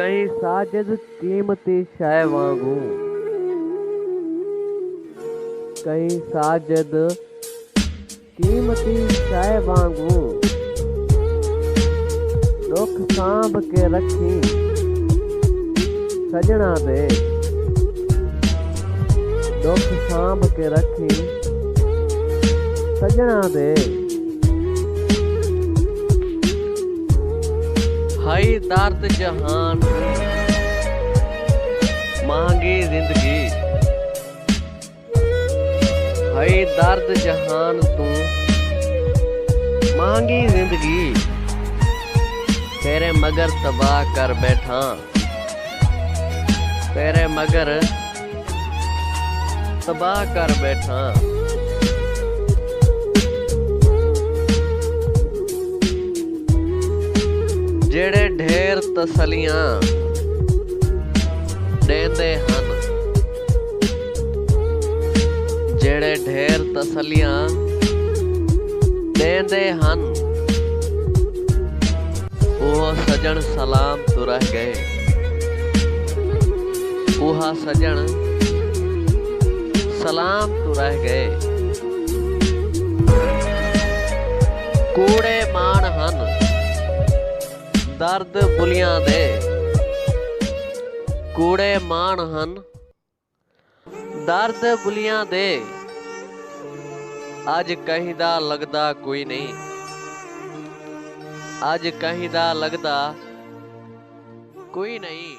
कहीं साजिद कीमती शय वांगू, कहीं साजिद कीमती शय वांगू, दुख सांभ के रखी सजना दे, दुख सांभ के रखी सजना दे। हाई दर्द जहान महंगी जिंदगी, हाई दर्द जहान तू महंगी जिंदगी, तेरे मगर तबाह कर बैठा, तेरे मगर तबाह कर बैठा। जेड़े ढेर तसलियां देंदे हन, जेड़े ढेर तसलियां देंदे हन, ओह सजन सलाम तो रह गए, ओह सजन सलाम तो रह गए। कूड़े मान हन दर्द बुलियां दे, कूड़े मान हन दर्द बुलियां दे। अज कहीं दा लगदा कोई नहीं, अज कहीं दा लगदा कोई नहीं।